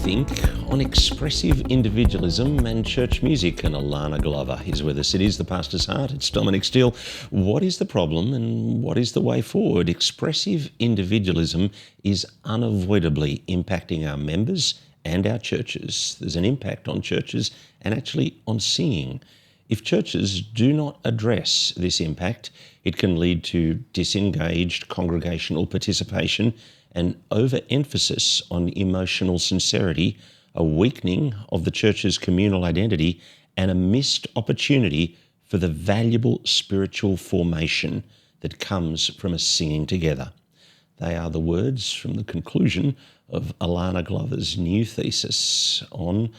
think, on expressive individualism and church music. And Alanna Glover is with us. It is the pastor's heart. It's Dominic Steele. What is the problem and what is the way forward? Expressive individualism is unavoidably impacting our members and our churches. There's an impact on churches and actually on singing. If churches do not address this impact, it can lead to disengaged congregational participation, an overemphasis on emotional sincerity, a weakening of the church's communal identity, and a missed opportunity for the valuable spiritual formation that comes from us singing together. They are the words from the conclusion of Alanna Glover's new thesis on,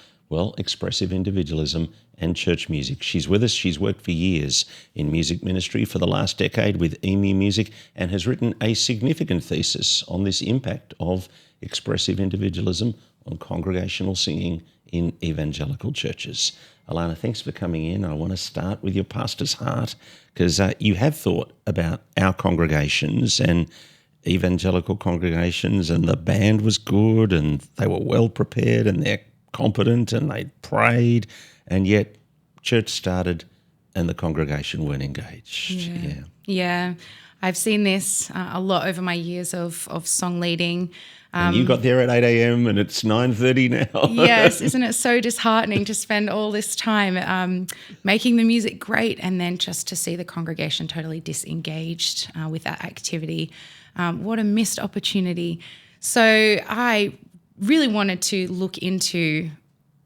expressive individualism and church music. She's with us. She's worked for years in music ministry for the last decade with EMI Music and has written a significant thesis on this impact of expressive individualism on congregational singing in evangelical churches. Alanna, thanks for coming in. I want to start with your pastor's heart because you have thought about our congregations and evangelical congregations, and the band was good and they were well prepared and they're competent and they prayed, and yet church started and the congregation weren't engaged. Yeah. I've seen this a lot over my years of song leading. And you got there at 8 a.m. and it's 9:30 now. Yes, isn't it so disheartening to spend all this time making the music great and then just to see the congregation totally disengaged with that activity. What a missed opportunity. So I really wanted to look into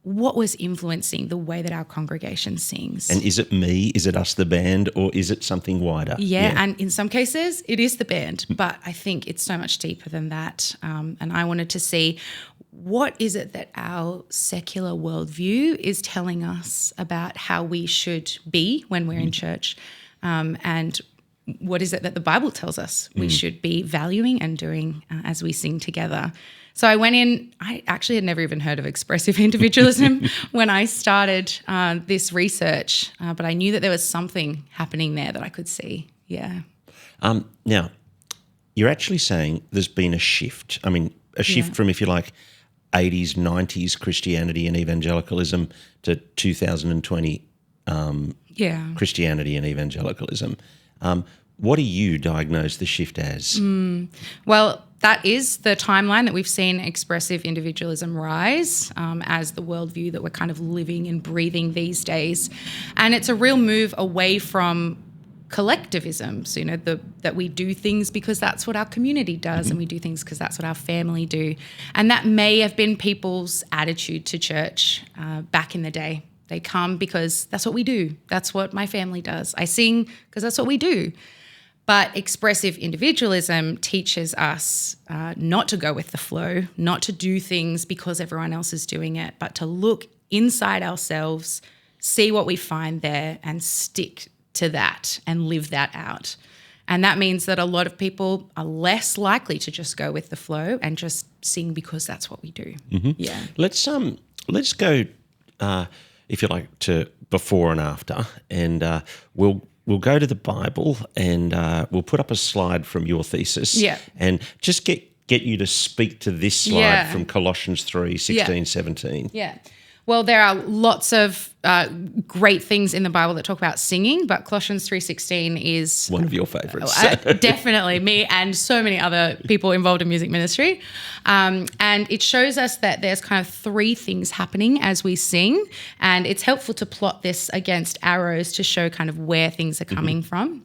what was influencing the way that our congregation sings. And is it me? Is it us, the band, or is it something wider? Yeah, and in some cases it is the band, but I think it's so much deeper than that. And I wanted to see what is it that our secular worldview is telling us about how we should be when we're in church, and what is it that the Bible tells us we should be valuing and doing as we sing together. So I went in, I actually had never even heard of expressive individualism when I started this research, but I knew that there was something happening there that I could see, Now, you're actually saying there's been a shift. I mean, a shift from, if you like, 80s, 90s Christianity and evangelicalism to 2020 Christianity and evangelicalism. What do you diagnose the shift as? Well, that is the timeline that we've seen expressive individualism rise as the worldview that we're kind of living and breathing these days. And it's a real move away from collectivism, so, that we do things because that's what our community does and we do things because that's what our family do. And that may have been people's attitude to church back in the day. They come because that's what we do. That's what my family does. I sing because that's what we do. But expressive individualism teaches us not to go with the flow, not to do things because everyone else is doing it, but to look inside ourselves, see what we find there and stick to that and live that out. And that means that a lot of people are less likely to just go with the flow and just sing because that's what we do. Yeah. Let's go, if you like, to before and after, and we'll go to the Bible and we'll put up a slide from your thesis. Yeah. And just get you to speak to this slide from Colossians 3:16, 17. Yeah. Well, there are lots of great things in the Bible that talk about singing, but Colossians 3:16 is one of your favourites. Definitely me and so many other people involved in music ministry. And it shows us that there's kind of three things happening as we sing, and it's helpful to plot this against arrows to show kind of where things are coming from.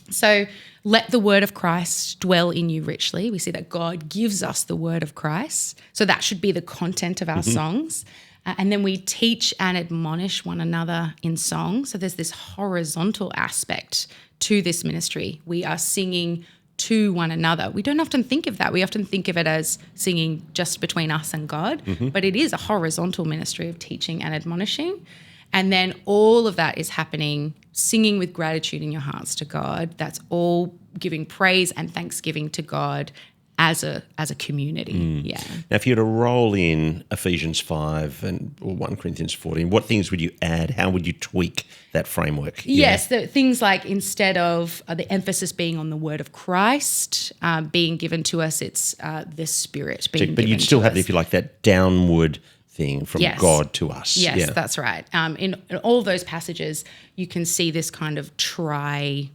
So let the word of Christ dwell in you richly. We see that God gives us the word of Christ. So that should be the content of our songs. And then we teach and admonish one another in song. So there's this horizontal aspect to this ministry. We are singing to one another. We don't often think of that. We often think of it as singing just between us and God, but it is a horizontal ministry of teaching and admonishing. And then all of that is happening, singing with gratitude in your hearts to God. That's all giving praise and thanksgiving to God as a community. Yeah. Now, if you were to roll in Ephesians 5 or 1 Corinthians 14, what things would you add? How would you tweak that framework? Yes, things like instead of the emphasis being on the word of Christ being given to us, it's the Spirit being given to us. But you'd still have, if you like, that downward thing from God to us. Yes, that's right. In all those passages, you can see this kind of triangle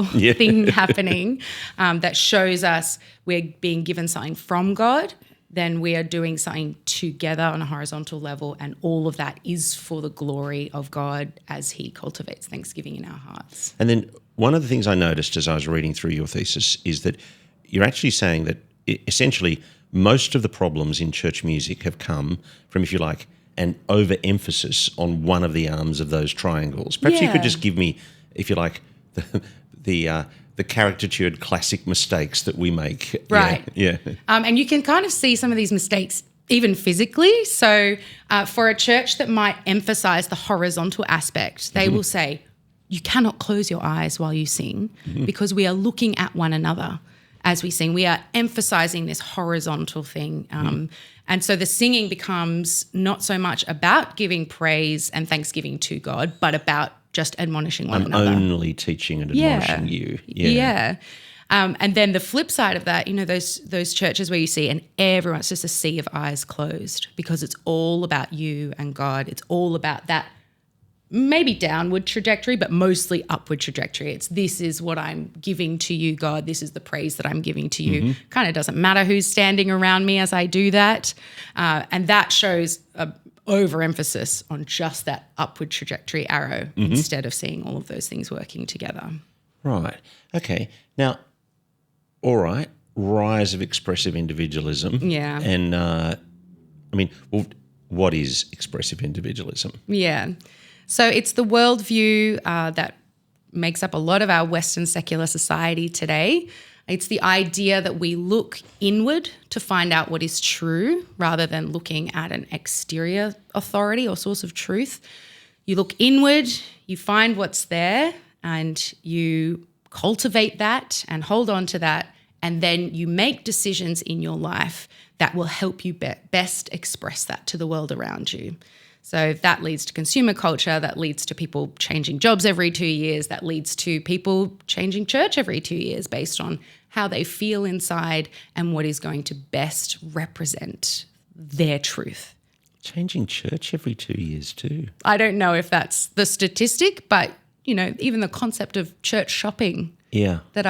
thing happening that shows us we're being given something from God, then we are doing something together on a horizontal level, and all of that is for the glory of God as he cultivates thanksgiving in our hearts. And then one of the things I noticed as I was reading through your thesis is that you're actually saying that essentially most of the problems in church music have come from, if you like, an overemphasis on one of the arms of those triangles. Perhaps you could just give me, if you like, the caricatured classic mistakes that we make. Right. Yeah. And you can kind of see some of these mistakes even physically. So for a church that might emphasize the horizontal aspect, they will say, you cannot close your eyes while you sing because we are looking at one another as we sing. We are emphasizing this horizontal thing. And so the singing becomes not so much about giving praise and thanksgiving to God, but about just admonishing one another. I'm only teaching and admonishing you. Yeah. And then the flip side of that, those churches where you see, and everyone's just a sea of eyes closed because it's all about you and God. It's all about that maybe downward trajectory, but mostly upward trajectory. This is what I'm giving to you, God. This is the praise that I'm giving to you. Kind of doesn't matter who's standing around me as I do that. And that shows a overemphasis on just that upward trajectory arrow instead of seeing all of those things working together. Right. Okay. Now, all right, rise of expressive individualism. Yeah. And, what is expressive individualism? Yeah. So it's the worldview that makes up a lot of our Western secular society today. It's the idea that we look inward to find out what is true rather than looking at an exterior authority or source of truth. You look inward, you find what's there, and you cultivate that and hold on to that, and then you make decisions in your life that will help you best express that to the world around you. So that leads to consumer culture, that leads to people changing jobs every 2 years, that leads to people changing church every 2 years based on how they feel inside and what is going to best represent their truth. Changing church every 2 years too. I don't know if that's the statistic, but, even the concept of church shopping. Yeah. That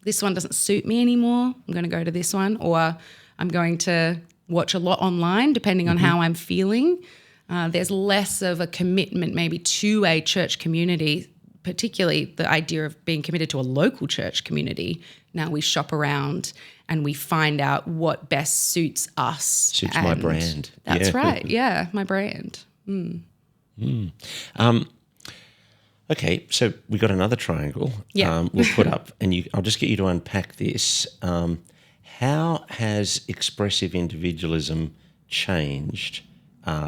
this one doesn't suit me anymore, I'm going to go to this one, or I'm going to watch a lot online depending on how I'm feeling. There's less of a commitment maybe to a church community, particularly the idea of being committed to a local church community. Now we shop around and we find out what best suits us. Suits my brand. That's right. Yeah, my brand. Okay, so we got another triangle. Yeah. We'll put up, and I'll just get you to unpack this. How has expressive individualism changed?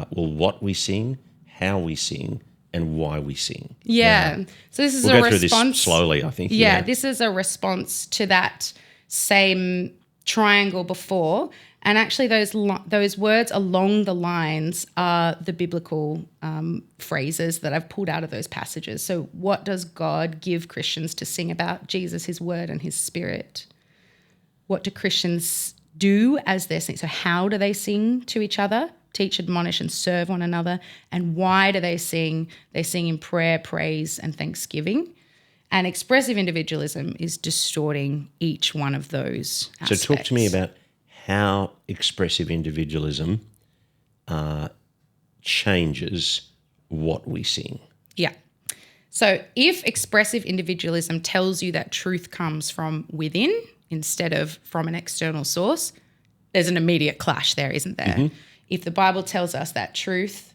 What we sing, how we sing, and why we sing. Yeah. So this is we'll a go response. Through this slowly, I think. Yeah, this is a response to that same triangle before. And actually those words along the lines are the biblical phrases that I've pulled out of those passages. So what does God give Christians to sing about? Jesus, his word, and his spirit. What do Christians do as they're singing? So how do they sing to each other? Teach, admonish, and serve one another. And why do they sing? They sing in prayer, praise, and thanksgiving. And expressive individualism is distorting each one of those aspects. So talk to me about how expressive individualism changes what we sing. Yeah. So if expressive individualism tells you that truth comes from within instead of from an external source, there's an immediate clash there, isn't there? If the Bible tells us that truth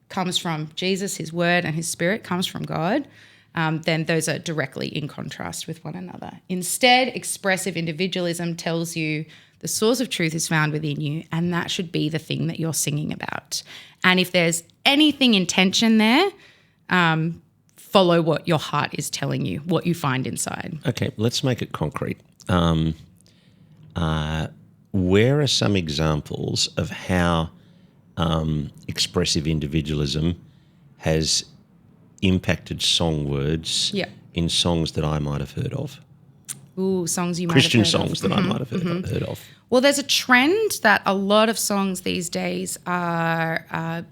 comes from Jesus, his word, and his spirit comes from God, then those are directly in contrast with one another. Instead, expressive individualism tells you the source of truth is found within you, and that should be the thing that you're singing about. And if there's anything in tension there, follow what your heart is telling you, what you find inside. Okay, let's make it concrete. Where are some examples of how expressive individualism has impacted song words in songs that I might have heard of? Ooh, songs you might Christian have heard songs that I might have heard of. Well, there's a trend that a lot of songs these days are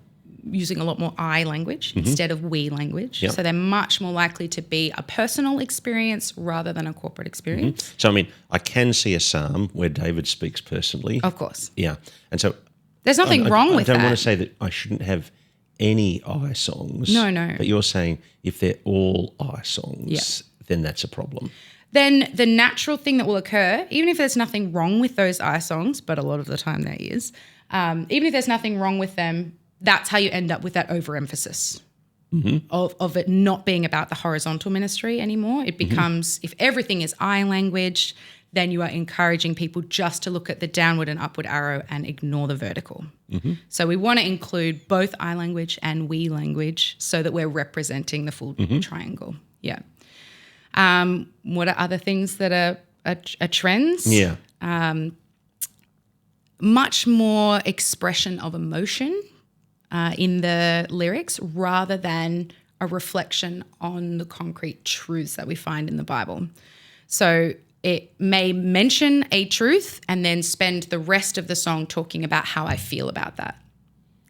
using a lot more I language instead of we language. Yep. So they're much more likely to be a personal experience rather than a corporate experience. So, I mean, I can see a psalm where David speaks personally. Of course. Yeah. And so There's nothing wrong with that. I don't want to say that I shouldn't have any I songs. No. But you're saying if they're all I songs, then that's a problem. Then the natural thing that will occur, even if there's nothing wrong with those I songs, but a lot of the time there is, even if there's nothing wrong with them, that's how you end up with that overemphasis of it not being about the horizontal ministry anymore. It becomes, if everything is I language, then you are encouraging people just to look at the downward and upward arrow and ignore the vertical. So we want to include both I language and we language so that we're representing the full triangle. Yeah. What are other things that are trends? Yeah. Much more expression of emotion in the lyrics rather than a reflection on the concrete truths that we find in the Bible. So it may mention a truth and then spend the rest of the song talking about how I feel about that.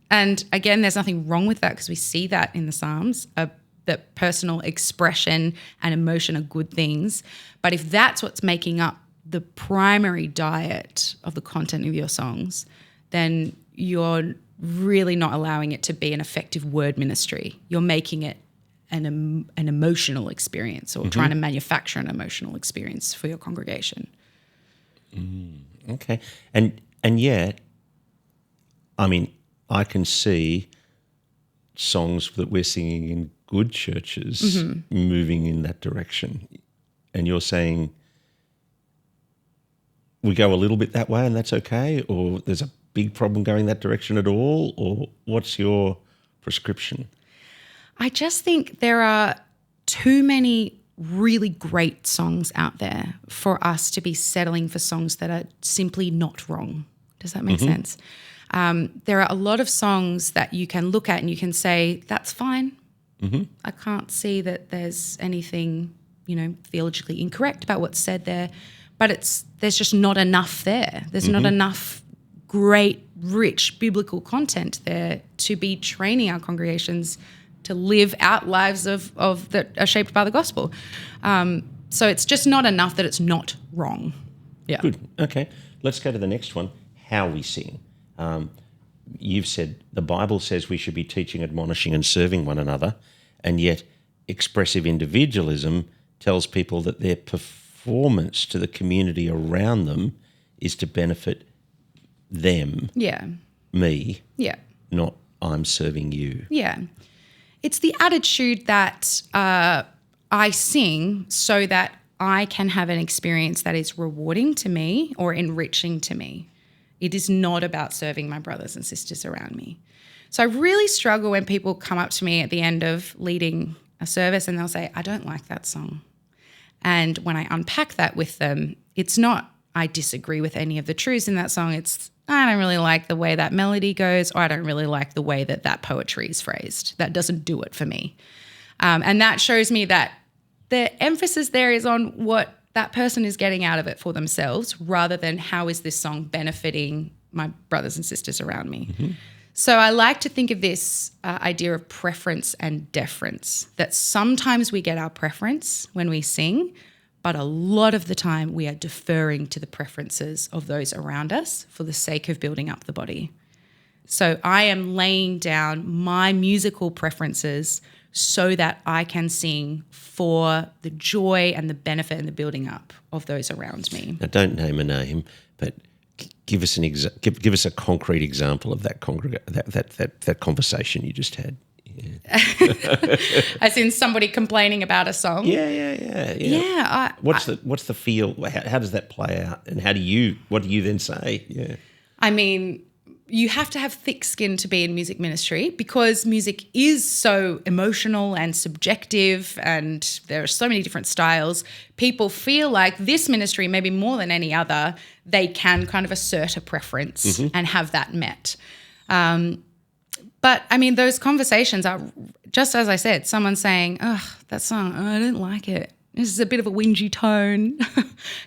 And again, there's nothing wrong with that because we see that in the Psalms, that personal expression and emotion are good things. But if that's what's making up the primary diet of the content of your songs, then you're really not allowing it to be an effective word ministry. You're making it an emotional experience or trying to manufacture an emotional experience for your congregation. Okay. And yet, I mean, I can see songs that we're singing in good churches moving in that direction. And you're saying we go a little bit that way and that's okay, or there's a big problem going that direction at all, or what's your prescription? I just think there are too many really great songs out there for us to be settling for songs that are simply not wrong. Does that make sense? There are a lot of songs that you can look at and you can say, that's fine. I can't see that there's anything, theologically incorrect about what's said there, but there's just not enough there. There's not enough great, rich biblical content there to be training our congregations to live out lives of that are shaped by the gospel. So it's just not enough that it's not wrong. Yeah. Good. Okay. Let's go to the next one, how we sing. You've said the Bible says we should be teaching, admonishing and serving one another, and yet expressive individualism tells people that their performance to the community around them is to benefit them, me, not I'm serving you. Yeah. It's the attitude that I sing so that I can have an experience that is rewarding to me or enriching to me. It is not about serving my brothers and sisters around me. So I really struggle when people come up to me at the end of leading a service and they'll say, I don't like that song. And when I unpack that with them, it's not I disagree with any of the truths in that song. It's I don't really like the way that melody goes, or I don't really like the way that poetry is phrased. That doesn't do it for me. And that shows me that the emphasis there is on what that person is getting out of it for themselves rather than how is this song benefiting my brothers and sisters around me. So I like to think of this idea of preference and deference, that sometimes we get our preference when we sing, but a lot of the time we are deferring to the preferences of those around us for the sake of building up the body. So I am laying down my musical preferences so that I can sing for the joy and the benefit and the building up of those around me. Now, don't name a name, but give us give us a concrete example of that that conversation you just had. Yeah. As in somebody complaining about a song. Yeah. What's the feel? How does that play out? And what do you then say? Yeah. I mean, you have to have thick skin to be in music ministry because music is so emotional and subjective and there are so many different styles. People feel like this ministry, maybe more than any other, they can kind of assert a preference and have that met. But, I mean, those conversations are, just as I said, someone saying, oh, that song, I don't like it. This is a bit of a whingy tone.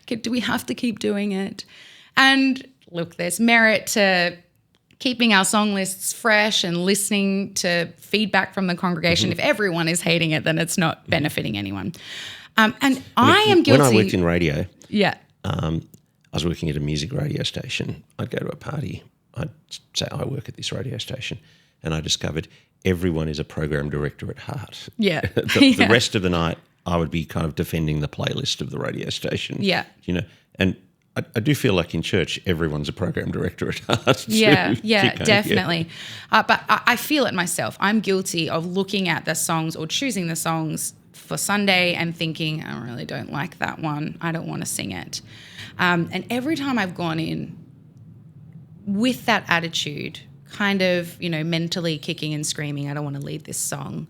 Do we have to keep doing it? And look, there's merit to keeping our song lists fresh and listening to feedback from the congregation. If everyone is hating it, then it's not benefiting anyone. And I am guilty. When I worked in radio, yeah, I was working at a music radio station. I'd go to a party. I'd say, I work at this radio station. And I discovered everyone is a program director at heart. Yeah. The rest of the night, I would be kind of defending the playlist of the radio station. Yeah. You know, and I do feel like in church, everyone's a program director at heart. Yeah, definitely. But I feel it myself. I'm guilty of looking at the songs or choosing the songs for Sunday and thinking, I really don't like that one. I don't want to sing it. And every time I've gone in with that attitude, kind of, mentally kicking and screaming, I don't want to lead this song,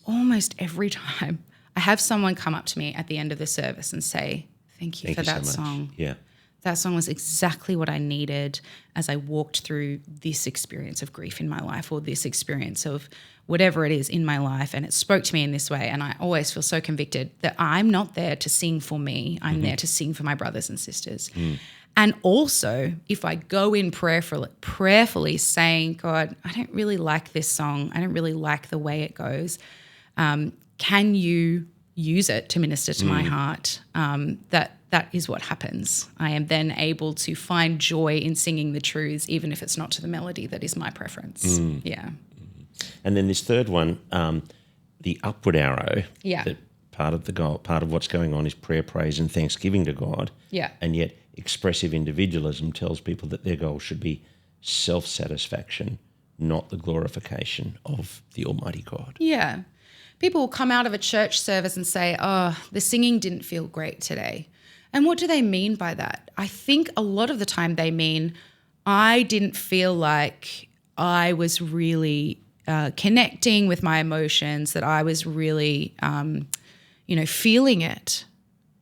almost every time I have someone come up to me at the end of the service and say, Thank you for that song. Yeah. That song was exactly what I needed as I walked through this experience of grief in my life or this experience of whatever it is in my life, and it spoke to me in this way. And I always feel so convicted that I'm not there to sing for me. I'm there to sing for my brothers and sisters. And also, if I go in prayerfully saying, God, I don't really like this song. I don't really like the way it goes. Can you use it to minister to my heart? That is what happens. I am then able to find joy in singing the truths, even if it's not to the melody that is my preference. Yeah. And then this third one, the upward arrow. Yeah. That part of the goal, part of what's going on is prayer, praise, and thanksgiving to God. Yeah. And yet expressive individualism tells people that their goal should be self-satisfaction, not the glorification of the Almighty God. Yeah. People will come out of a church service and say, oh, the singing didn't feel great today. And what do they mean by that? I think a lot of the time they mean, I didn't feel like I was really connecting with my emotions, that I was really, feeling it.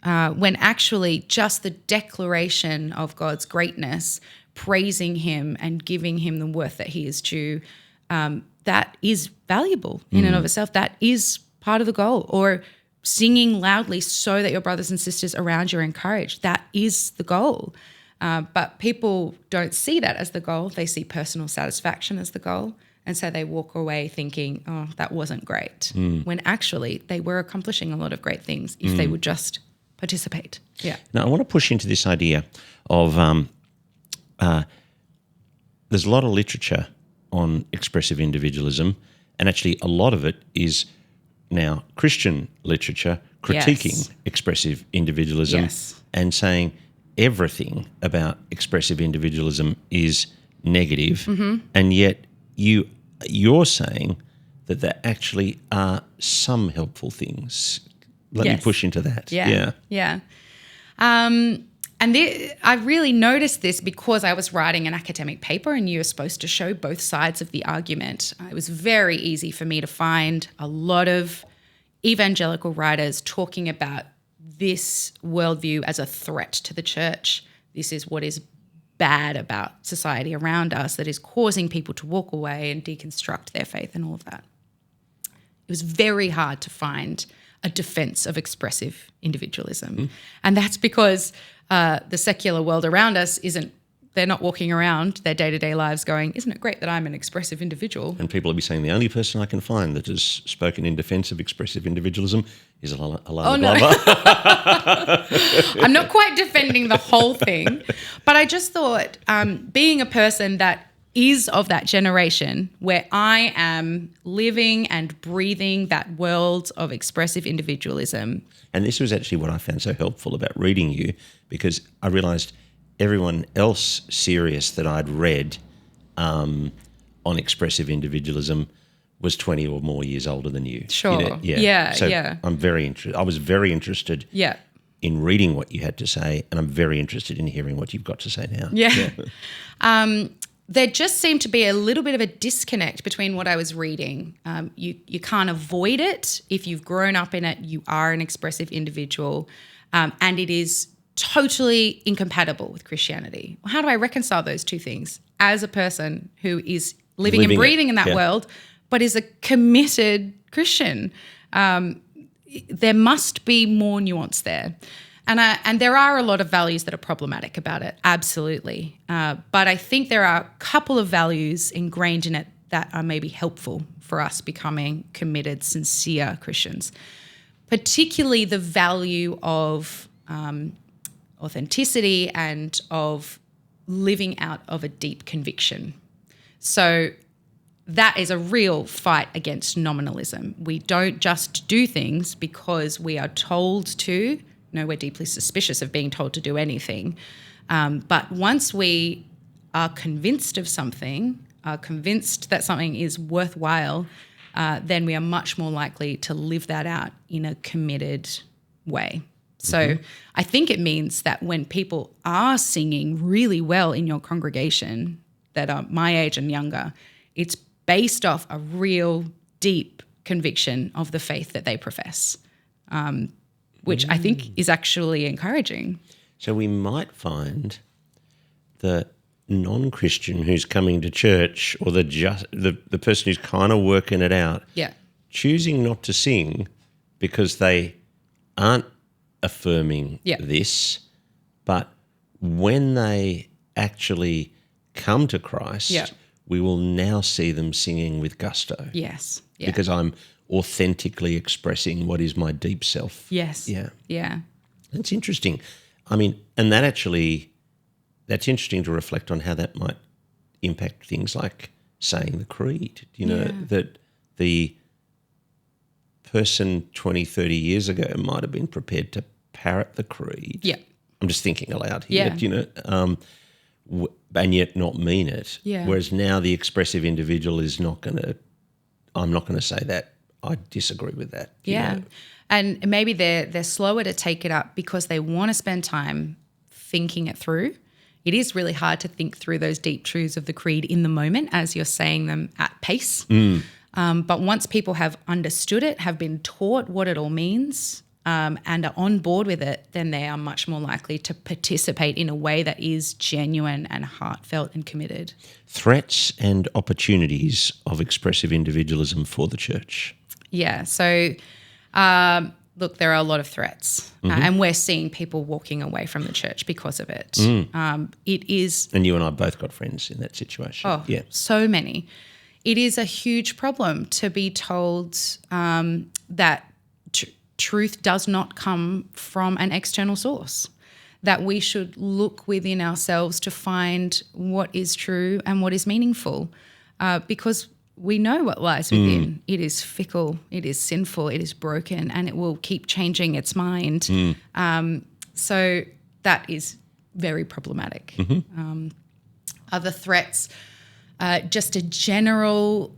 When actually just the declaration of God's greatness, praising him and giving him the worth that he is due, that is valuable in and of itself. That is part of the goal. Or singing loudly so that your brothers and sisters around you are encouraged. That is the goal. But people don't see that as the goal. They see personal satisfaction as the goal. And so they walk away thinking, oh, that wasn't great. When actually they were accomplishing a lot of great things if they would just participate. Yeah. Now, I want to push into this idea of there's a lot of literature on expressive individualism, and actually a lot of it is now Christian literature critiquing expressive individualism and saying everything about expressive individualism is negative, and yet you're saying that there actually are some helpful things. Let me push into that. Yeah. And I really noticed this because I was writing an academic paper and you're supposed to show both sides of the argument. It was very easy for me to find a lot of evangelical writers talking about this worldview as a threat to the church. This is what is bad about society around us that is causing people to walk away and deconstruct their faith and all of that. It was very hard to find a defense of expressive individualism. And that's because the secular world around us they're not walking around their day-to-day lives going, isn't it great that I'm an expressive individual? And people will be saying the only person I can find that has spoken in defence of expressive individualism is Alanna Glover. I'm not quite defending the whole thing, but I just thought being a person that is of that generation where I am living and breathing that world of expressive individualism. And this was actually what I found so helpful about reading you, because I realised everyone else serious that I'd read on expressive individualism was 20 or more years older than you. Sure. So I'm very interested. I was very interested in reading what you had to say, and I'm very interested in hearing what you've got to say now. Yeah. There just seemed to be a little bit of a disconnect between what I was reading. You can't avoid it. If you've grown up in it, you are an expressive individual, and it is totally incompatible with Christianity. How do I reconcile those two things as a person who is living and breathing in that world, but is a committed Christian? There must be more nuance there. And there are a lot of values that are problematic about it, absolutely. But I think there are a couple of values ingrained in it that are maybe helpful for us becoming committed, sincere Christians, particularly the value of authenticity and of living out of a deep conviction. So that is a real fight against nominalism. We don't just do things because we are told to. No, we're deeply suspicious of being told to do anything. But once we are convinced of something, are convinced that something is worthwhile, then we are much more likely to live that out in a committed way. So I think it means that when people are singing really well in your congregation that are my age and younger, it's based off a real deep conviction of the faith that they profess. Which I think is actually encouraging. So we might find the non-Christian who's coming to church, or the person who's kind of working it out, choosing not to sing because they aren't affirming this, but when they actually come to Christ, we will now see them singing with gusto. Yes. Yeah. Because I'm authentically expressing what is my deep self. Yes. Yeah. Yeah. That's interesting. I mean, and that's interesting to reflect on how that might impact things like saying the creed, that the person 20, 30 years ago might have been prepared to parrot the creed. Yeah. I'm just thinking aloud here, and yet not mean it. Yeah. Whereas now the expressive individual is I'm not going to say that. I disagree with that. Yeah. And maybe they're slower to take it up because they want to spend time thinking it through. It is really hard to think through those deep truths of the creed in the moment as you're saying them at pace. But once people have understood it, have been taught what it all means, and are on board with it, then they are much more likely to participate in a way that is genuine and heartfelt and committed. Threats and opportunities of expressive individualism for the church. Yeah. So, look, there are a lot of threats, and we're seeing people walking away from the church because of it. It is... And you and I both got friends in that situation. Oh, so many. It is a huge problem to be told that truth does not come from an external source, that we should look within ourselves to find what is true and what is meaningful, because we know what lies within. It is fickle, it is sinful, it is broken, and it will keep changing its mind. So that is very problematic. Other threats, just a general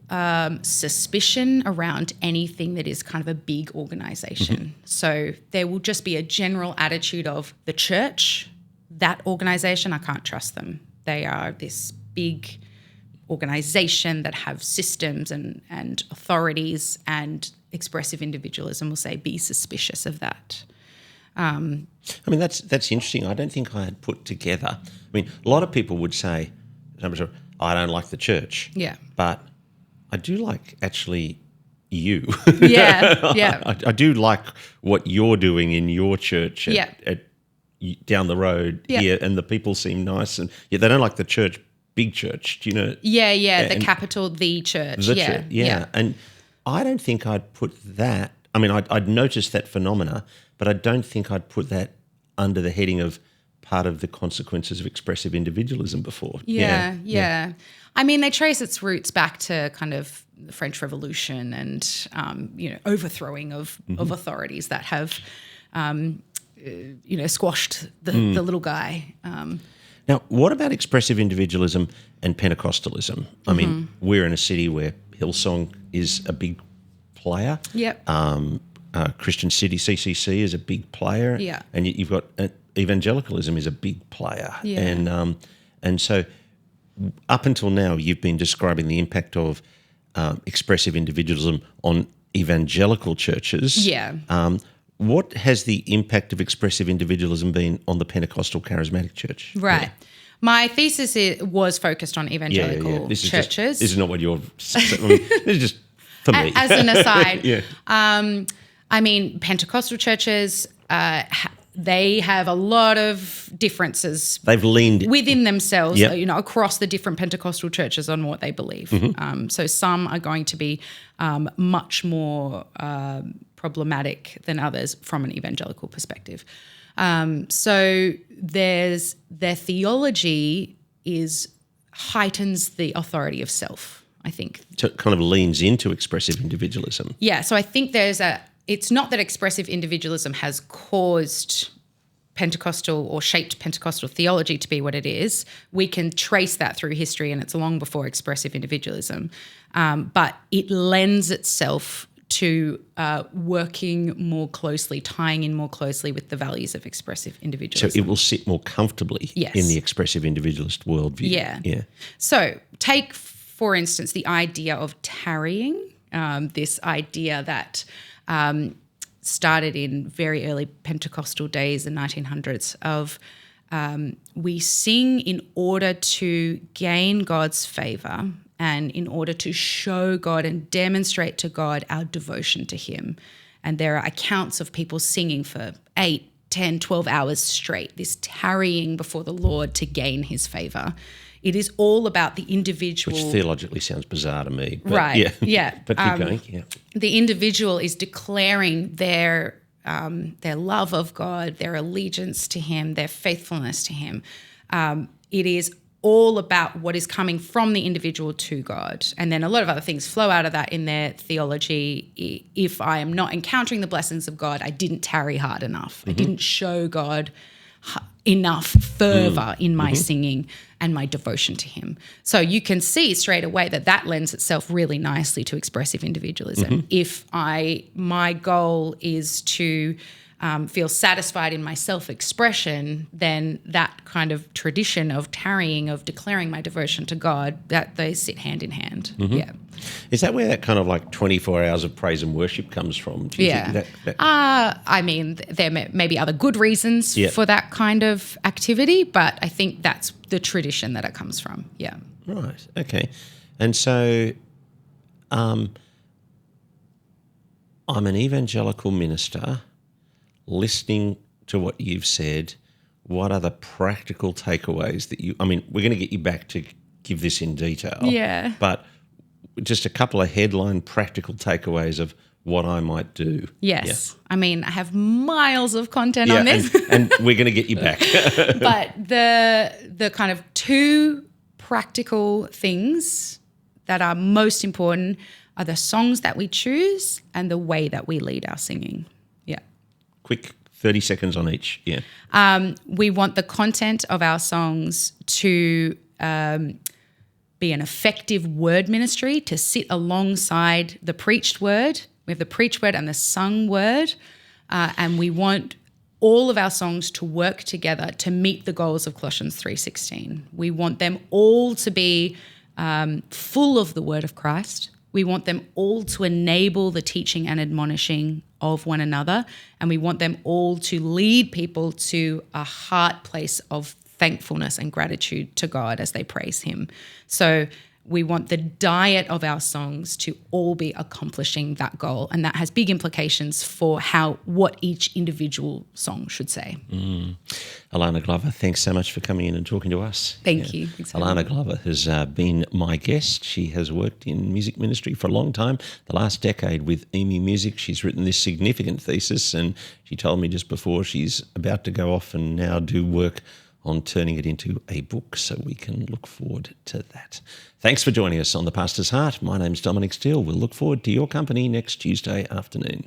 suspicion around anything that is kind of a big organisation. So there will just be a general attitude of the church, that organisation, I can't trust them. They are this big organisation that have systems and authorities, and expressive individualism will say be suspicious of that. I mean, that's interesting. I don't think I had put together. I mean, a lot of people would say, I don't like the church. Yeah. But I do like actually you. Yeah. I do like what you're doing in your church at down the road here, and the people seem nice, and they don't like the church, big church, do you know? Yeah, the capital, the church. The church, yeah. And I don't think I'd put that, I mean, I'd noticed that phenomena, but I don't think I'd put that under the heading of part of the consequences of expressive individualism before. Yeah. I mean, they trace its roots back to kind of the French Revolution and, overthrowing of authorities that have, squashed the little guy. Now, what about expressive individualism and Pentecostalism? I mean, we're in a city where Hillsong is a big player. Yep. Christian City, CCC, is a big player. Yeah. And you've got evangelicalism is a big player. Yeah. And so up until now, you've been describing the impact of expressive individualism on evangelical churches. Yeah. What has the impact of expressive individualism been on the Pentecostal charismatic church? Right. Yeah. My thesis was focused on evangelical churches. This is not what you're. This is just for me. As an aside, Yeah. I mean, Pentecostal churches, they have a lot of differences They've leaned within themselves, Yep. across the different Pentecostal churches on what they believe. Mm-hmm. So some are going to be much more problematic than others from an evangelical perspective. So their theology heightens the authority of self, I think. So it kind of leans into expressive individualism. Yeah, so I think it's not that expressive individualism has caused Pentecostal or shaped Pentecostal theology to be what it is. We can trace that through history, and it's long before expressive individualism. But it lends itself to working more closely, tying in more closely with the values of expressive individualism. So it will sit more comfortably in the expressive individualist worldview. Yeah. So take, for instance, the idea of tarrying, this idea that started in very early Pentecostal days, the 1900s, of we sing in order to gain God's favour and in order to show God and demonstrate to God our devotion to him. And there are accounts of people singing for 8, 10, 12 hours straight, this tarrying before the Lord to gain his favour. It is all about the individual. Which theologically sounds bizarre to me. But right, yeah. But keep going, yeah. The individual is declaring their love of God, their allegiance to him, their faithfulness to him. It is all about what is coming from the individual to God. And then a lot of other things flow out of that in their theology. If I am not encountering the blessings of God, I didn't tarry hard enough. I didn't show God enough fervor in my singing and my devotion to him. So you can see straight away that lends itself really nicely to expressive individualism. If my goal is to feel satisfied in my self-expression, then that kind of tradition of tarrying, of declaring my devotion to God, that they sit hand in hand. Yeah. Is that where that kind of like 24 hours of praise and worship comes from? Do you think that I mean, there may be other good reasons for that kind of activity, but I think that's the tradition that it comes from. Yeah. Right. Okay. And so I'm an evangelical minister listening to what you've said. What are the practical takeaways that we're going to get you back to give this in detail. Yeah. But just a couple of headline practical takeaways of what I might do. Yes. Yeah. I mean, I have miles of content on this. and we're going to get you back. But the kind of two practical things that are most important are the songs that we choose and the way that we lead our singing. Yeah. Quick 30 seconds on each. Yeah. We want the content of our songs to be an effective word ministry, to sit alongside the preached word. We have the preached word and the sung word, and we want all of our songs to work together to meet the goals of Colossians 3:16. We want them all to be full of the word of Christ. We want them all to enable the teaching and admonishing of one another, and we want them all to lead people to a heart place of thankfulness and gratitude to God as they praise him. So we want the diet of our songs to all be accomplishing that goal, and that has big implications for what each individual song should say. Alanna Glover, thanks so much for coming in and talking to us. Thank you. Alanna Glover has been my guest. She has worked in music ministry for a long time, the last decade with EMI Music. She's written this significant thesis, and she told me just before she's about to go off and now do work on turning it into a book, so we can look forward to that. Thanks for joining us on The Pastor's Heart. My name's Dominic Steele. We'll look forward to your company next Tuesday afternoon.